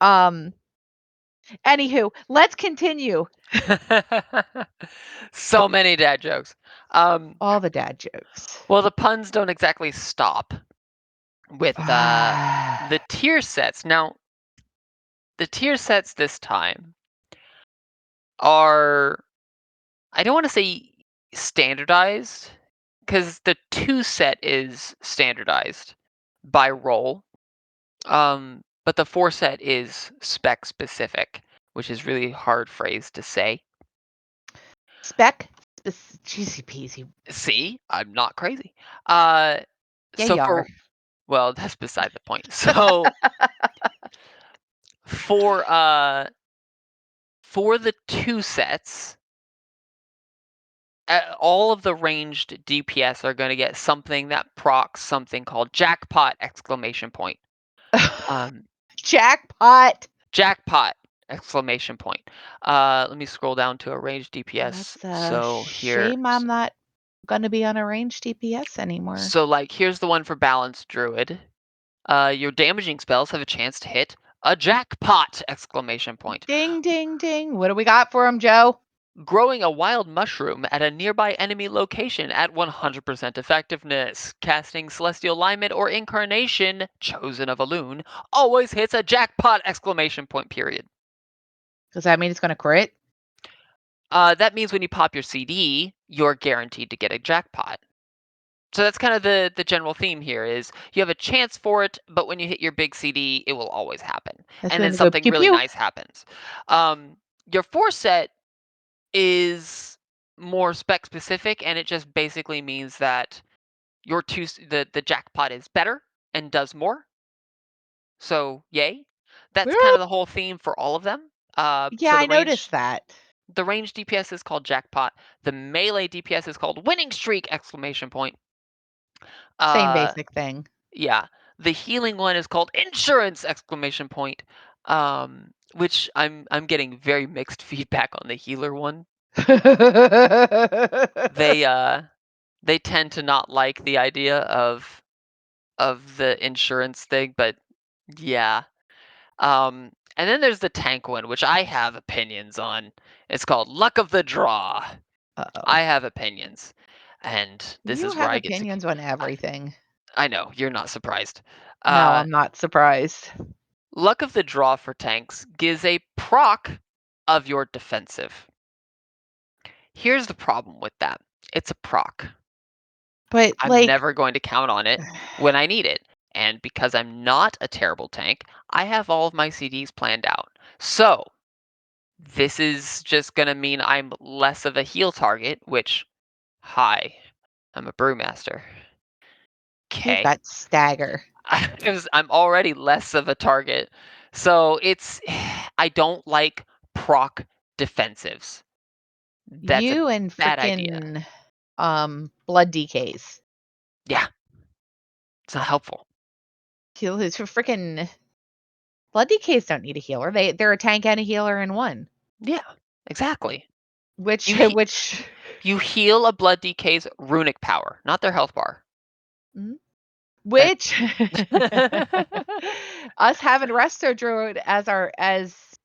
Um, Anywho, let's continue. So many dad jokes. Um, All the dad jokes. well, the puns don't exactly stop with Ah, the tier sets. Now, the tier sets this time are, I don't want to say standardized, because the two set is standardized by role. But the four set is spec specific, which is really hard phrase to say. spec, cheesy peasy. See, I'm not crazy. Uh, Yeah, so you are. for well, that's beside the point. So for uh for the two sets, all of the ranged DPS are going to get something that procs something called jackpot exclamation point. Um, Jackpot. jackpot exclamation point. Let me scroll down to a ranged DPS. That's a So here, shame I'm not gonna be on a range DPS anymore. so like here's the one for balanced druid. Your damaging spells have a chance to hit a jackpot exclamation point. Ding, ding, ding. What do we got for him, Joe? Growing a wild mushroom at a nearby enemy location at 100% effectiveness. Casting Celestial Alignment or Incarnation, chosen of a loon, always hits a jackpot exclamation point period. Does that mean it's gonna crit? That means when you pop your CD, you're guaranteed to get a jackpot. So that's kind of the general theme here is you have a chance for it, but when you hit your big CD, it will always happen. That's And when then they go something pew really pew. nice happens. Your four set is more spec specific, and it just basically means that your the jackpot is better and does more. So yay. That's kind Woo! of the whole theme for all of them. Yeah, So I noticed that. the range DPS is called jackpot. The melee DPS is called winning streak exclamation point. Same Uh basic thing. yeah. The healing one is called insurance exclamation point. Which I'm getting very mixed feedback on the healer one. They they tend to not like the idea of the insurance thing, but yeah. And then there's the tank one, which I have opinions on. It's called luck of the draw. Uh-oh. I have opinions, and this You is where have I get to. opinions on I, everything. I know you're not surprised. No, Uh, I'm not surprised. luck of the draw for tanks gives a proc of your defensive. Here's the problem with that. It's a proc. But, I'm like, never going to count on it when I need it. And because I'm not a terrible tank, I have all of my CDs planned out. So, This is just gonna mean I'm less of a heal target, which, hi, I'm a brewmaster. You've Okay. got stagger. I'm already less of a target. So it's I don't like proc defensives. That's a You and bad idea. frickin', blood DKs. Yeah, it's not helpful. Heal is for frickin' blood DKs don't need a healer. They're a tank and a healer in one. Yeah, exactly. Which You he which you heal a blood DK's runic power, not their health bar. Mhm. That Which us having Resto Druid as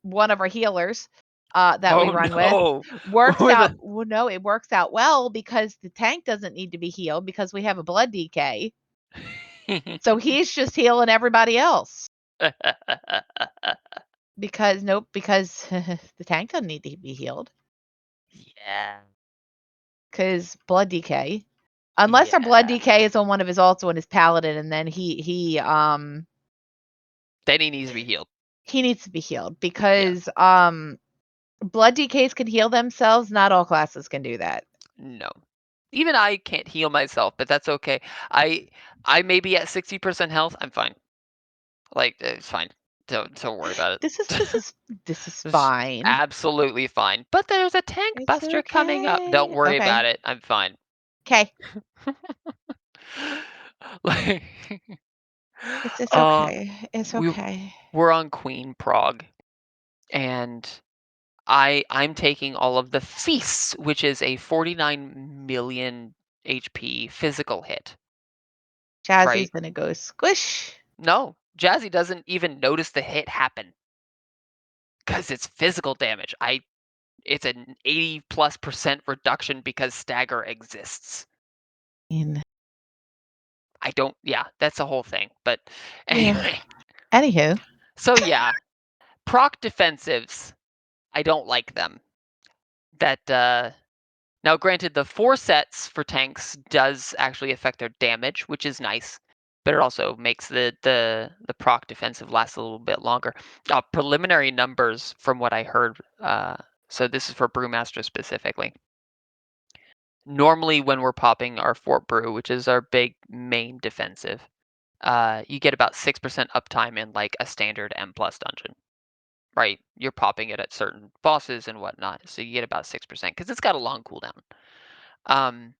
one of our healers, that we Oh, run with no. works We're out the well, no, it works out well because the tank doesn't need to be healed because we have a blood DK. So he's just healing everybody else because nope, because the tank doesn't need to be healed Yeah, because blood DK. Unless our blood yeah. DK is on one of his ults on his paladin, and then Then he needs to be healed. he needs to be healed Yeah. because blood DKs can heal themselves. Not all classes can do that. No. Even I can't heal myself, but that's okay. I I may be at 60% health, I'm fine. Like, it's fine. Don't worry about This is it. this is this is It's fine. absolutely fine. But there's a tank It's buster coming up. Don't okay. worry about Okay. it. I'm fine. Okay. Like, It's uh, okay. It's we okay. we're on Queen Prague, and I'm taking all of the feasts, which is a 49 million HP physical hit, Jazzy's right? gonna go squish. No, Jazzy doesn't even notice the hit happen because it's physical damage. It's an 80+% reduction because stagger exists. In I don't yeah, that's the whole thing. But yeah. anyway, Anywho, so yeah, proc defensives, I don't like them. That now granted the 4 sets for tanks does actually affect their damage, which is nice, but it also makes the proc defensive last a little bit longer. Preliminary numbers from what I heard, so this is for Brewmaster specifically. Normally when we're popping our Fort Brew, which is our big main defensive, you get about 6% uptime in like a standard M plus dungeon, right? You're popping it at certain bosses and whatnot, so you get about 6% because it's got a long cooldown. Um,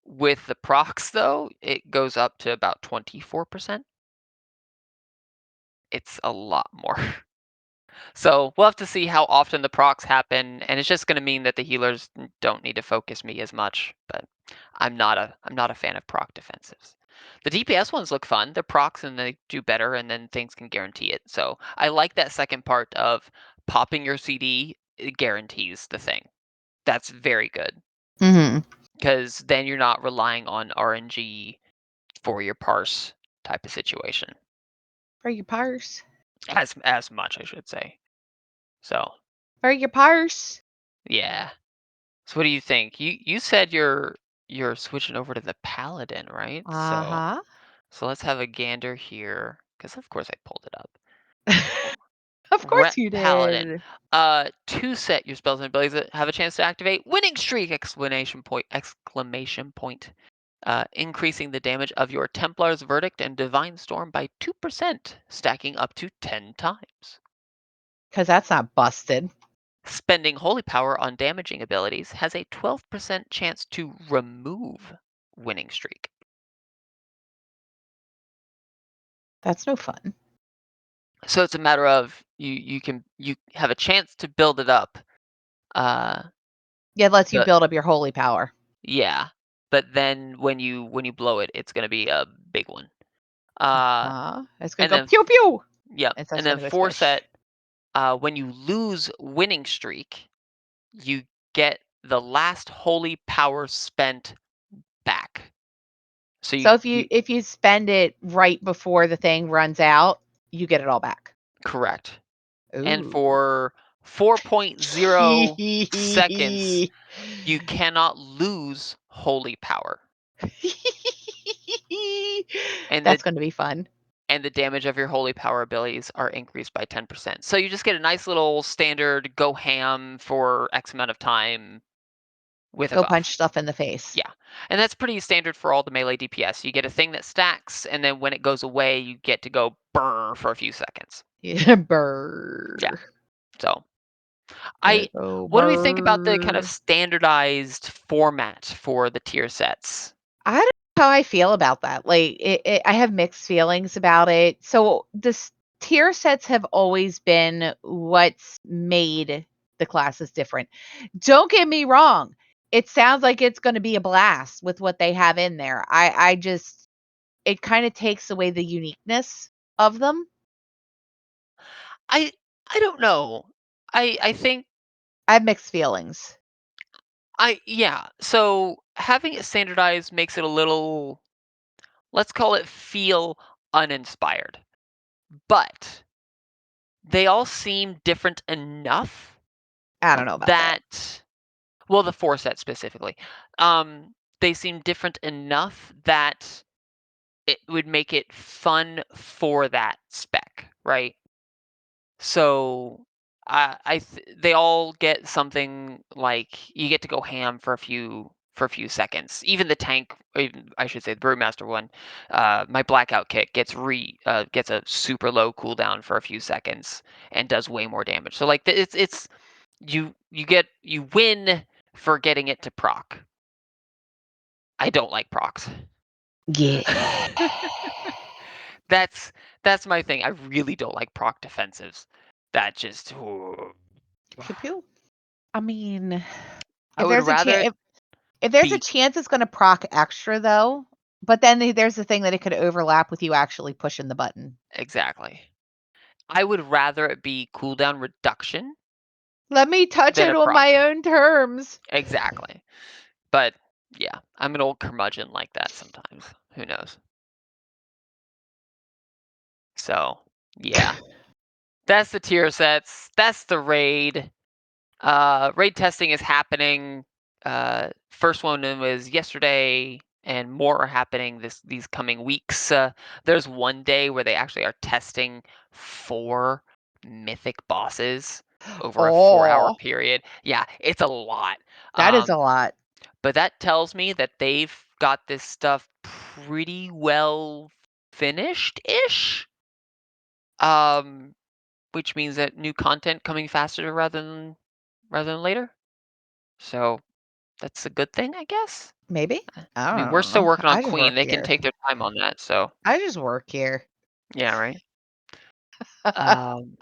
with the procs though, it goes up to about 24%. It's a lot more. So we'll have to see how often the procs happen, and it's just going to mean that the healers don't need to focus me as much. But I'm not a fan of proc defensives. The DPS ones look fun. They're procs and they do better, and then things can guarantee it. So I like that second part of popping your CD guarantees the thing. That's very good mhm. because then you're not relying on RNG for your parse type of situation For your purse. as much, I should say. So For your purse. yeah. So what do you think? You said you're switching over to the paladin, right? So Uh-huh. so let's have a gander here, because of course I pulled it up. Of Ret course you paladin. did. To set your spells and abilities that have a chance to activate winning streak! Exclamation point! Exclamation point! Increasing the damage of your Templar's Verdict and Divine Storm by 2%, stacking up to 10 times. 'Cause that's not busted. Spending Holy Power on damaging abilities has a 12% chance to remove winning streak. That's no fun. So it's a matter of you have a chance to build it up. Uh, Yeah, it lets you but build up your holy power. yeah, but then when you blow it, it's gonna be a big one. Uh, Uh-huh. It's gonna and go then pew pew, yeah, and so and it's then gonna go four squish. set. When you lose winning streak, you get the last holy power spent back. So So you if you spend it right before the thing runs out, you get it all back. correct. And Ooh. for 4.0 seconds, you cannot lose holy power. And That's gonna be fun. and the damage of your holy power abilities are increased by 10%. So you just get a nice little standard go ham for X amount of time with a Go buff. punch stuff in the face. Yeah, and that's pretty standard for all the melee DPS. You get a thing that stacks, and then when it goes away, you get to go burr for a few seconds. Yeah, Yeah, burr. so Gonna I go what do we think about the kind of burr. standardized format for the tier sets? I don't know how I feel about that. Like, I have mixed feelings about it. So, tier sets have always been what's made the classes different. Don't get me wrong. It sounds like it's gonna be a blast with what they have in there. I just it kinda takes away the uniqueness of them. I I don't know. I think I have mixed feelings. yeah. So having it standardized makes it a little, let's call it, feel uninspired. But they all seem different enough I don't know about that. that, well, the 4 set specifically. They seem different enough that it would make it fun for that spec, right? So, they all get something like you get to go ham for a few seconds. Even the tank, even, I should say, the brewmaster one, my blackout kit gets a super low cooldown for a few seconds and does way more damage. So like it's you win for getting it to proc. I don't like procs. Yeah. That's my thing. I really don't like proc defensives. That just Pew pew. I mean, I if would there's a rather chance it if there's a be chance it's gonna proc extra though, but then there's the thing that it could overlap with you actually pushing the button. exactly. I would rather it be cooldown reduction Let me touch than it a on proc. my own terms. Exactly. But yeah, I'm an old curmudgeon like that sometimes. Who knows? So yeah, that's the tier sets. That's the raid. Raid testing is happening. First one was yesterday, and more are happening these coming weeks. There's one day where they actually are testing 4 mythic bosses over a 4-hour Oh, period. Yeah, it's a lot. that is a Um, lot. but that tells me that they've got this stuff pretty well finished-ish. Um, which means that new content coming faster rather than later. So that's a good thing, I guess? Maybe? I I mean, we're don't still know. working on I just Queen, work they can here. take their time on that, so I just work here. yeah, right? Um,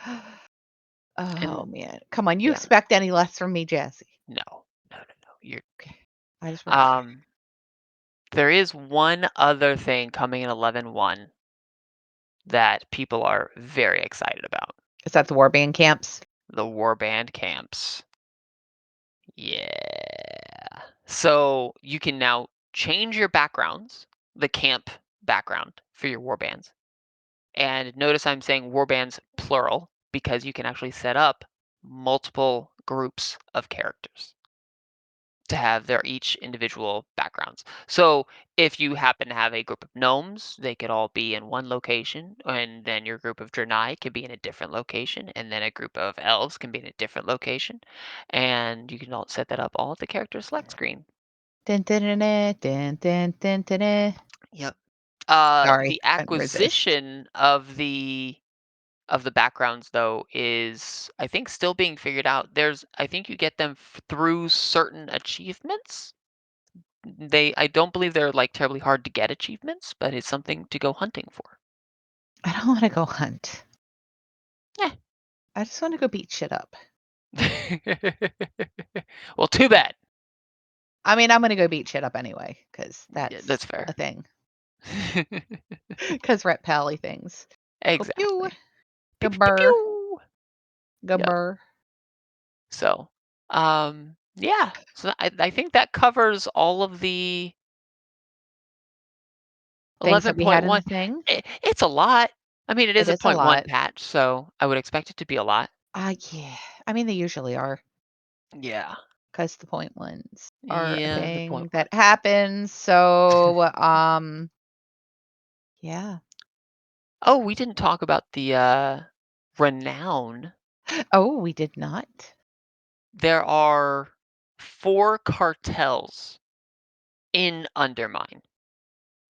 Oh, and man. Come on, you yeah, expect any less from me, Jesse. no, no, you're Okay. I just work here. um, there is one other thing coming in 11.1 that people are very excited about, Is that the warband camps? the warband camps. Yeah. So, you can now change your backgrounds, the camp background for your warbands. And notice I'm saying warbands plural because you can actually set up multiple groups of characters to have their each individual backgrounds. So if you happen to have a group of gnomes, they could all be in one location, and then your group of Draenei can be in a different location, and then a group of elves can be in a different location. And you can all set that up all at the character select screen. Dun, dun, dun, dun, dun, dun, dun, dun, dun. Yep. Sorry, The couldn't resist. acquisition of the backgrounds though is, I think, still being figured out. I think you get them through certain achievements. I don't believe they're like terribly hard to get achievements, but it's something to go hunting for. I don't wanna go hunt. Yeah. I just wanna go beat shit up. Well, too bad. I mean, I'm gonna go beat shit up anyway, because Yeah, that's that's fair. a thing. 'Cause Rhett Pally things. Go pew, Exactly. go Pew pew pew burr, pew. go Yep. burr. So, yeah. So I think that covers all of the Things that we had in the 11.1. thing. It's a lot. I mean, it It is a is a point 0.1 lot. patch, so I would expect it to be a lot. Yeah. I mean, they usually are, Yeah. 'cause the point ones are a Yeah, the point thing 1. that happens, so, yeah. Oh, we didn't talk about the, renown. Oh, we did not. There are 4 cartels in Undermine: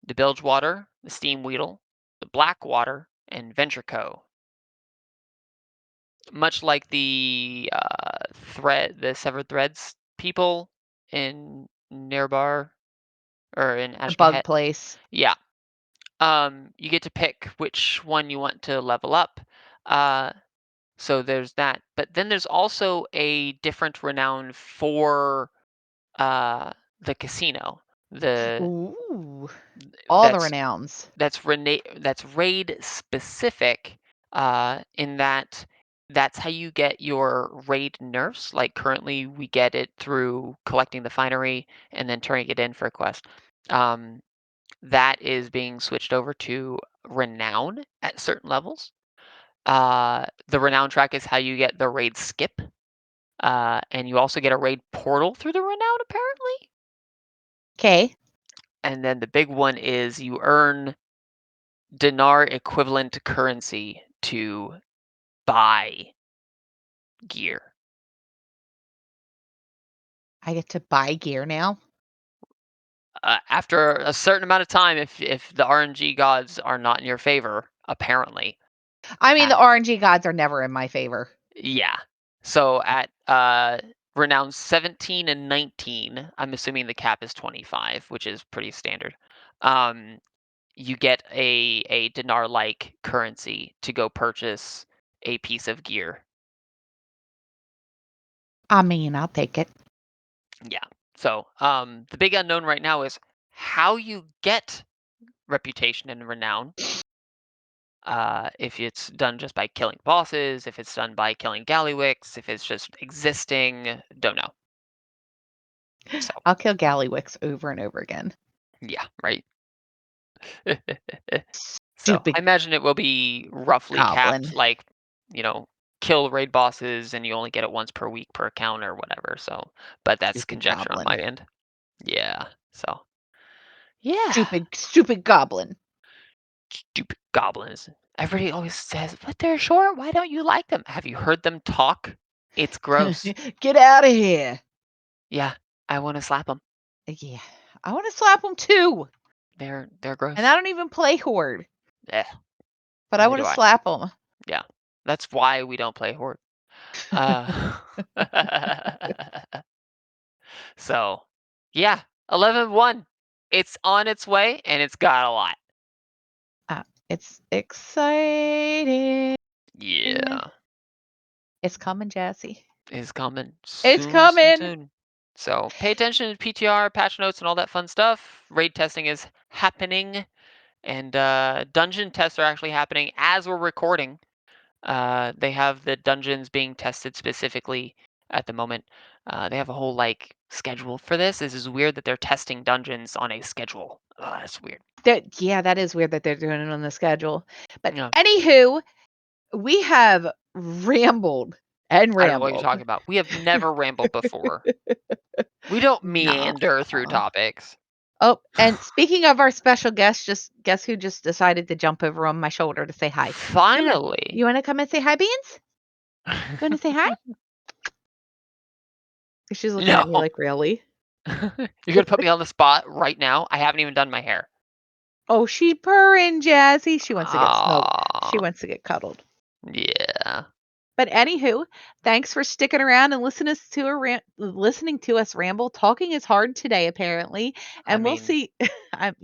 the Bilgewater, the Steamweedle, the Blackwater, and Venture Co. Much like the Severed Threads people in Nearbar or in The bug Ashgahet. place. Yeah. You get to pick which one you want to level up. Uh, so there's that. But then there's also a different renown for uh, the casino. The Ooh, all the that's renowns. that's raid specific. In that that's how you get your raid nerfs. Like currently, we get it through collecting the finery and then turning it in for a quest. Um, that is being switched over to renown at certain levels. The renown track is how you get the raid skip, and you also get a raid portal through the renown apparently. Okay, And then the big one is you earn dinar equivalent currency to buy gear. I get to buy gear now. After a certain amount of time, if the RNG gods are not in your favor, apparently. I mean, the At RNG gods are never in my favor. Yeah. So at renown 17 and 19, I'm assuming the cap is 25, which is pretty standard. Um, you get a dinar like currency to go purchase a piece of gear. I mean, I'll take it. Yeah. So the big unknown right now is how you get reputation and renown. If it's done just by killing bosses, if it's done by killing Gallywicks, if it's just existing, don't know. So I'll kill Gallywix over and over again. yeah, right. So I Stupid imagine it will be roughly capped, goblin. like, you know, kill raid bosses and you only get it once per week per account or whatever. So, but that's Stupid conjecture on my goblin. end. Yeah. So, yeah. Stupid goblin. Stupid goblins. Everybody always says, but they're short. Why don't you like them? Have you heard them talk? It's gross. Get out of here. Yeah. I want to slap them. Yeah, I want to slap him too. They're And I gross. don't even play Horde, Yeah. but I Neither want do to I. slap him. Yeah. That's why we don't play Horde. Uh, so, yeah, 11-1. It's on its way and it's got a lot. It's exciting. Yeah, It's coming, Jazzy. it's coming It's soon, soon, coming. soon. So pay attention to PTR, patch notes, and all that fun stuff. Raid testing is happening, and dungeon tests are actually happening as we're recording. They have the dungeons being tested specifically at the moment. They have a whole like schedule for this. This is weird that they're testing dungeons on a schedule. That's weird. That is weird that they're doing it on the schedule. But Yeah, anywho, we have rambled and I don't know what you're rambled. talking about. We have never rambled before. We don't Nah. meander through topics. Oh, and speaking of our special guest, just guess who just decided to jump over on my shoulder to say hi. Come here. Finally. You want to come and say hi, Beans? You want to say hi? She's looking at me No. like, really? You're gonna put me on the spot right now. I haven't even done my hair. Oh, she purring, Jazzy. She wants to get smoked. She Ah, wants to get cuddled. yeah. But anywho, thanks for sticking around and listening to us ramble. Talking is hard today, apparently, I and we'll mean, see.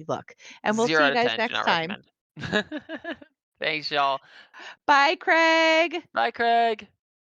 Look, and we'll see 0 you out of guys 10. Do next not time. recommend. Thanks, y'all. Bye, Craig. Bye, Craig.